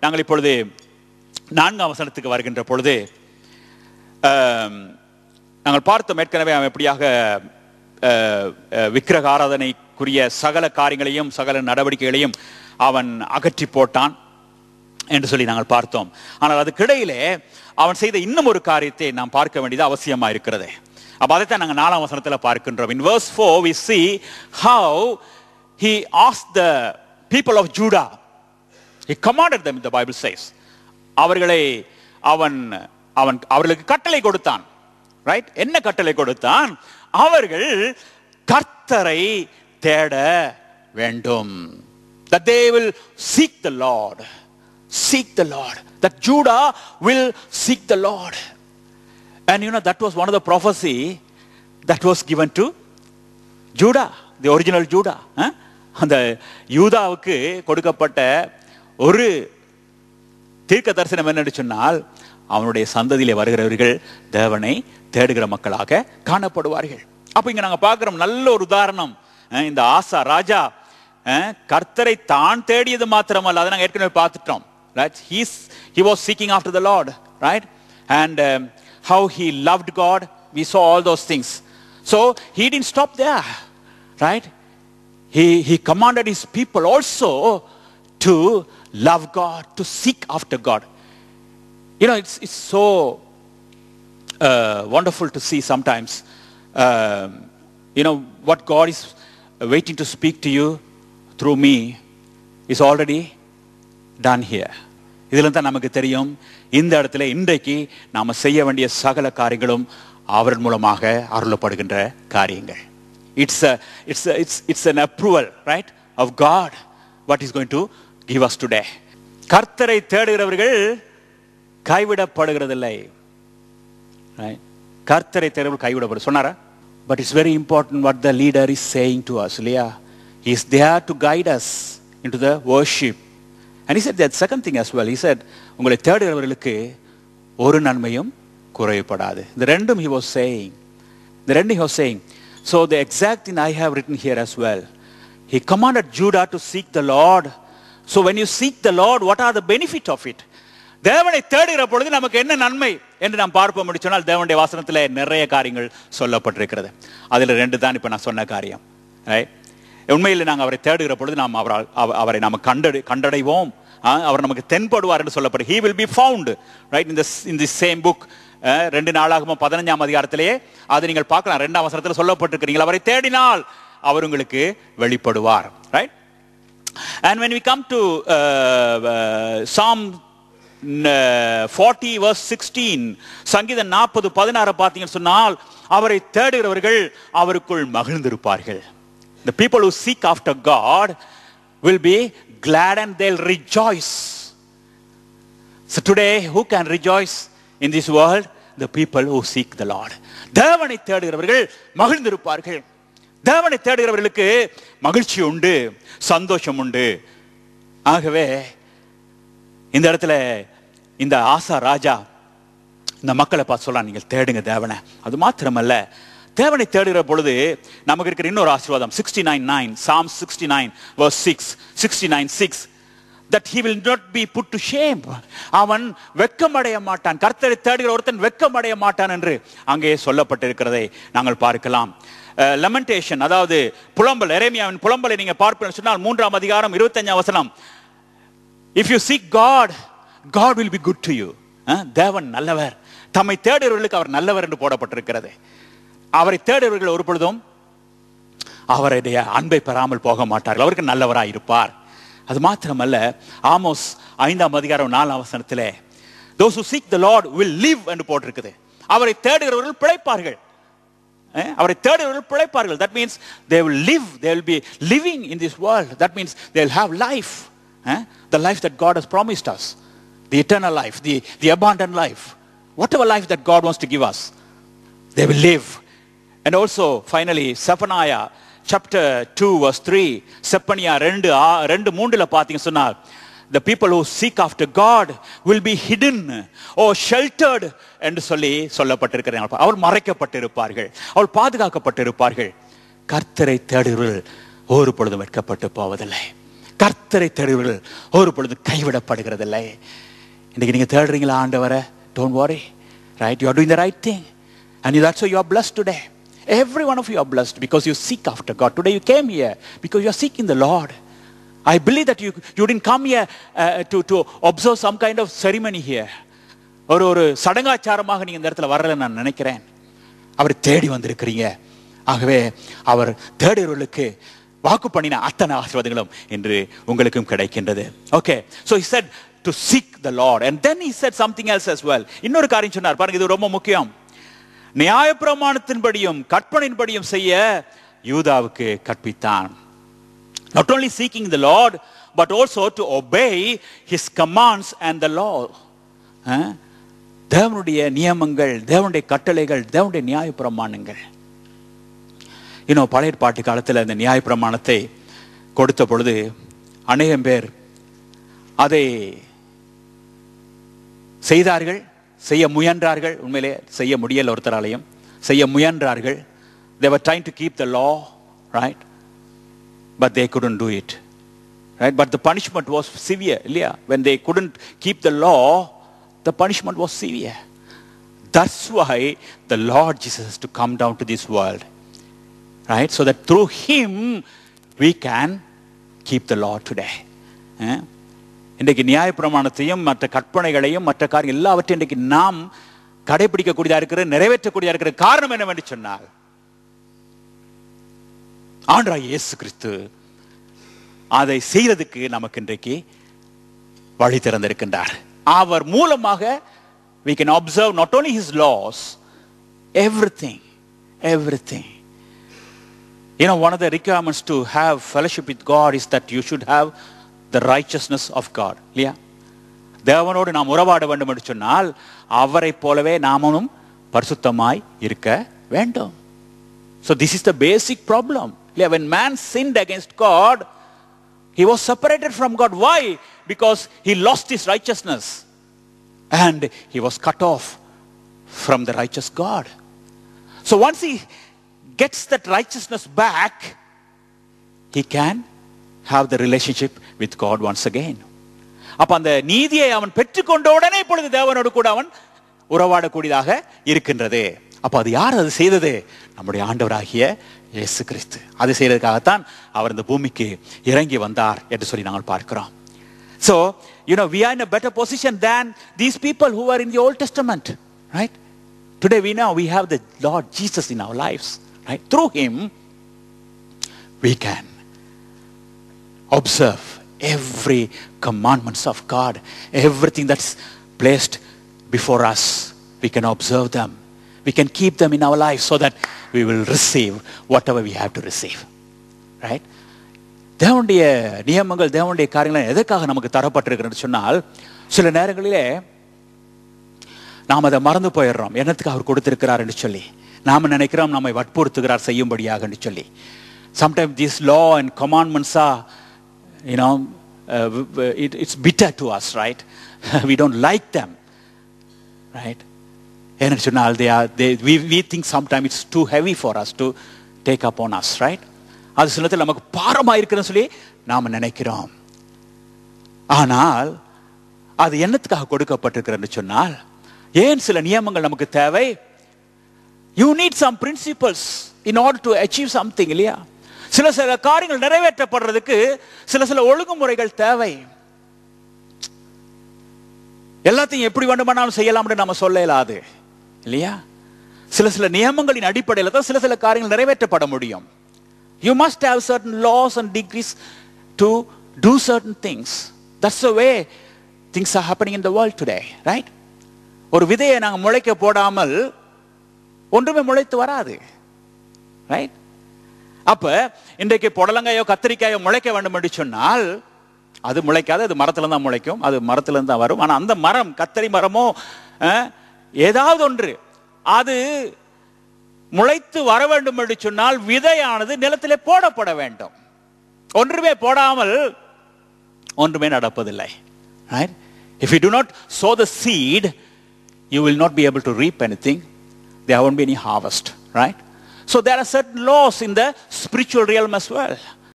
நாங்கள் இப்பொழுது 4ஆம் வசனத்துக்கு வருகின்ற பொழுது நாங்கள் பார்த்தோம் ஏற்கனவே அவன் எப்படியாக விக்கிரக ஆராதனைக்குரிய சகல காரியங்களையும் சகல நடவடிக்கைகளையும் அவன் அகற்றி போட்டான் என்று சொல்லி நாங்கள் பார்த்தோம். ஆனால் அதுக்கிடையிலே அவன் செய்த இன்னும் ஒரு காரியத்தை நாம் பார்க்க வேண்டியது அவசியமா இருக்கிறது. அப்ப அதைத்தான் நாங்கள் 4ஆம் வசனத்தில் பார்க்கின்றோம். In verse 4 we see how he asked the people of Judah, he commanded them, the Bible says. அவர்களுக்கு கட்டளை கொடுத்தான். ரைட்? என்ன கட்டளை கொடுத்தான்? அவர்கள் கர்த்தரை தேட வேண்டும். That they will seek the Lord. Seek the Lord. That Judah will seek the Lord. And you know, that was one of the prophecy that was given to Judah, the original Judah. அந்த யூதாவுக்கு கொடுக்கப்பட்ட ஒரு தீர்க்க தரிசனம் என்னன்னு சொன்னால், அவனுடைய சந்ததியிலே வருகிறவர்கள் தேவனை தேடுகிற மக்களாக காணப்படுவார்கள். அப்ப இங்க நாங்க பார்க்கிறோம் நல்ல ஒரு உதாரணம். இந்த ஆசா ராஜா கர்த்தரை தான் தேடியது மாத்திரமல்ல, அதை நாங்க ஏற்கனவே பார்த்துட்டோம். Right? He was seeking after the Lord, right? And how he loved God, we saw all those things. So he didn't stop there, right? He commanded his people also to love God, to seek after God. You know, it's so wonderful to see sometimes. You know, what God is waiting to speak to you through me is already done here. இதில் தான் நமக்கு தெரியும் இந்த இடத்துல இன்றைக்கு நாம செய்ய வேண்டிய சகல காரியங்களும் அவர் மூலமாக அருளப்படுகின்ற காரியங்கள். It's an approval, right, of God what is going to give us today. கர்த்தரை தேடுகிறவர்கள் கைவிடப்படுகிறதில்லை. Right? கர்த்தரை தேடுகிறவர்கள் கைவிடப்படு சொன்னாரா? But it's very important what the leader is saying to us. Leah, he is there to guide us into the worship. And he said that second thing as well. He said, உங்களை தேடுகிறவர்களுக்கு ஒரு நன்மையும் குறைபடாது. The ரெண்டும் he was saying. So the exact thing I have written here as well. He commanded Judah to seek the Lord. So when you seek the Lord, what are the benefit of it? தேவனை தேடுகிற பொழுது நமக்கு என்ன நன்மை என்று நாம் பார்ப்போம் என்று சொன்னால், தேவனுடைய வசனத்தில் நிறைய காரியங்கள் சொல்லப்பட்டிருக்கிறது. அதில் 2 தான் இப்ப நான் சொன்ன காரியம். உண்மையில் நாங்கள் அவரை தேடுகிற பொழுது நாம் அவரை நாம் கண்டடைவோம். அவர் நமக்கு தென்படுவார் என்று சொல்லப்படுது. He will be found, right, in this same book. 2 நாளாகமம் 15ஆம் அதிகாரத்திலேயே அதை நீங்கள் பார்க்கலாம். 2ஆம் வசனத்தில் சொல்லப்பட்டிருக்கு, நீங்கள் அவரை தேடினால் அவர் உங்களுக்கு வெளிப்படுவார். Right? And when we come to Psalm 40 verse 16, சங்கீதம் 40:16 பார்த்தீங்கன்னு சொன்னால், அவரை தேடுகிறவர்கள் அவருக்குள் மகிழ்ந்திருப்பார்கள். The people who seek after God will be glad and they'll rejoice. So today, who can rejoice in this world? The people who seek the Lord. தேவனை தேடுகிறவர்கள் மகிழ்ந்திருப்பார்கள். தேவனை தேடுகிறவர்களுக்கு மகிழ்ச்சி உண்டு, சந்தோஷம் உண்டு. ஆகவே இந்த இடத்துல இந்த ஆசா ராஜா இந்த மக்களை பார்த்து சொல்லலாம், நீங்கள் தேடுங்க தேவனை. அது மாத்திரமல்ல, தேவனை தேடுகிற பொழுது நமக்கு இருக்கிற இன்னொரு ஆசீர்வாதம் 69:9, Psalm 69 verse 6, 69:6, that he will not be put to shame. அவன் வெட்கமடைய மாட்டான். கர்த்தரை தேடுகிற ஒருத்தன் வெட்கமடைய மாட்டான் என்று அங்கே சொல்லப்பட்டிருக்கிறதை நாங்கள் பார்க்கலாம். லெமெண்டேஷன், அதாவது புலம்பல், எரேமியாவின் புலம்பலை நீங்க பார்ப்பீங்கன்னு சொன்னால் 3ஆம் அதிகாரம் 25ஆம் வசனம், if you seek God, God will be good to you. தேவன் நல்லவர், தம்மை தேடுகிறவர்களுக்கு அவர் நல்லவர் என்று போடப்பட்டிருக்கிறது. அவரை தேடுகிறவர்கள் ஒரு பொழுதும் அவருடைய அன்பை பெறாமல் போக மாட்டார்கள். அவருக்கு நல்லவராய் இருப்பார். அது மாத்திரமல்ல, ஆமோஸ் 5ஆம் அதிகாரம் 4ஆம் வசனத்திலே those who seek the Lord will live என்று போட்டிருக்குது. அவரை தேடுகிறவர்கள் பிழைப்பார்கள். அவரை தேடுகிறவர்கள் பிழைப்பார்கள். That means they will live, they will be living in this world. That means they will have life, the life that God has promised us, the eternal life, the abundant life, whatever life that God wants to give us, they will live. And also finally Zephaniah chapter 2 verse 3, Zephaniah 2:3 பார்த்தீங்க சொன்னால், the people who seek after God will be hidden or sheltered என்று சொல்லப்பட்டிருக்கிறார்கள். அவர் மறைக்கப்பட்டிருப்பார்கள், அவர் பாதுகாக்கப்பட்டிருப்பார்கள். கர்த்தரை தேடுகிறவர்கள் ஒரு பொழுதும் வெட்கப்பட்டு போவதில்லை. கர்த்தரை தேடுவீர்கள் ஒரு பொழுது கைவிடப்படுகிறதில்லை. இன்னைக்கு நீங்க தேடுறீங்களா ஆண்டவரை? Don't worry, right? You are doing the right thing, and that's why you are blessed today. Every one of you are blessed because you seek after God. Today you came here because you are seeking the Lord. I believe that you didn't come here to observe some kind of ceremony here. ஒரு சடங்காச்சாரமாக நீங்க இந்த இடத்துல வரல நான் நினைக்கிறேன். அவர் தேடி வந்திருக்கிறீங்க. ஆகவே அவர் தேடுகிறவர்களுக்கு வாக்கு பண்ணின அத்தனை ஆசீர்வாதங்களும் இன்று உங்களுக்கும் கிடைக்கின்றது. Okay, so he said to seek the Lord, and then he said something else as well. இன்னொரு காரியம் சொன்னார் பாருங்க, இது ரொம்ப முக்கியம். நியாயப்பிரமாணத்தின்படியும் கற்பனையின்படியும் செய்ய யூதாவுக்கு கற்பித்தான். Not only seeking the Lord, but also to obey his commands and the law. தேவனுடைய நியமங்கள், தேவனுடைய கட்டளைகள், தேவனுடைய நியாயப்பிரமாணங்கள். இன்னும் பழைய ஏற்பாட்டு காலத்தில் இந்த நியாயப்பிரமாணத்தை கொடுத்த பொழுது அநேகம் பேர் அதை செய்தார்கள், செய்ய முயன்றார்கள். உண்மையிலே செய்ய முடியல, ஒருத்தராலையும் செய்ய முயன்றார்கள். They were trying to keep the law, right? But they couldn't do it, right? But the punishment was severe, இல்லையா? When they couldn't keep the law, the punishment was severe. That's why the Lord Jesus has to come down to this world, right? So that through him we can keep the law today. இன்றைக்கு நியாயப்பிரமாணத்தையும் மற்ற கற்பனைகளையும் மற்ற காரியம் எல்லாவற்றையும் இன்றைக்கு நாம் கடைபிடிக்கக்கூடியதா இருக்கிற, நிறைவேற்றக்கூடியதா இருக்கிற காரணம் என்னவென்று சொன்னால் ஆண்டவராகிய இயேசு கிறிஸ்து அதை செய்யறதுக்கு நமக்கு இன்றைக்கு வழி திறந்திருக்கின்றார். அவர் மூலமாக we can observe not only his laws, everything. You know, one of the requirements to have fellowship with God is that you should have the righteousness of God. இல்லையா? தேவனோடு நாம் உறவாட வேண்டும் என்று சொன்னால் அவரை போலவே நாமும் பரிசுத்தமாய் இருக்க வேண்டும். So this is the basic problem. When man sinned against God, he was separated from God. Why? Because he lost his righteousness and he was cut off from the righteous God. So once he gets that righteousness back, he can have the relationship with God once again. அப்ப அந்த நீதியை அவன் பெற்றுக்கொண்ட உடனே இப்பொழுது தேவனோடு கூட அவன் உறவாடக்கூடியதாக இருக்கின்றது. அப்ப அது யார் அது செய்தது? நம்முடைய ஆண்டவராகிய இயேசு கிறிஸ்து. அது செய்யறதுக்காகத்தான் அவர் இந்த பூமிக்கு இறங்கி வந்தார் என்று சொல்லி நாங்கள் பார்க்கிறோம். So, you know, we are in a better position than these people who were in the Old Testament, right? Today we know we have the Lord Jesus in our lives, right? Through him we can observe every commandments of God, everything that's placed before us. We can observe them, we can keep them in our lives so that we will receive whatever we have to receive, right? தேவனுடைய நியமங்கள், தேவனுடைய காரியங்கள் எதற்காக நமக்கு தரப்பட்டிருக்கிறது சொன்னால், சில நேரங்களிலே நாம் அதை மறந்து போயிடுறோம். என்னத்துக்கு அவர் கொடுத்திருக்கிறார் என்று சொல்லி நாம நினைக்கிறோம் நம்மை வற்புறுத்துகிறார் செய்யும்படியாக என்று சொல்லி. Sometimes this law and commandments are, you know, it's bitter to us, right? We don't like them, right? என்ன சொன்னால் we think sometimes it's too heavy for us to take upon us, right? அது சிலத்தில் நமக்கு பாரமா இருக்குன்னு சொல்லி நாம நினைக்கிறோம். ஆனால் அது என்னத்துக்காக கொடுக்கப்பட்டிருக்கிறது சொன்னால், ஏன் சில நியமங்கள் நமக்கு தேவை? You need some principles in order to achieve something, இல்லையா? சில காரியங்கள் நிறைவேற்றப்படுறதுக்கு சில ஒழுங்குமுறைகள் தேவை. எல்லாத்தையும் எப்படி வேண்டுமானாலும் செய்யலாம்னு நம்ம சொல்ல இயலாது, இல்லையா? சில நியமங்களின் அடிப்படையில் தான் சில காரியங்கள் நிறைவேற்றப்பட முடியும். You must have certain laws and decrees to do certain things. That's the way things are happening in the world today, right? ஒரு விதையை நாங்கள் முளைக்க போடாமல் ஒன்றுமே முளைத்து வராது, right? அப்ப இன்றைக்கு புடலங்காயோ கத்திரிக்காயோ முளைக்க வேண்டும் என்று சொன்னால் அது முளைக்காது, அது மரத்துல தான் முளைக்கும், அது மரத்துல தான் வரும். ஆனா அந்த மரம், கத்தரி மரமோ ஏதாவது ஒன்று, அது முளைத்து வர வேண்டும் என்று சொன்னால் விதையானது நிலத்திலே போடப்பட வேண்டும். ஒன்றுமே போடாமல் ஒன்றுமே நடப்பதில்லை, right? If you do not sow the seed, you will not be able to reap anything. There won't be any harvest, right? So there are certain laws in the spiritual realm as well.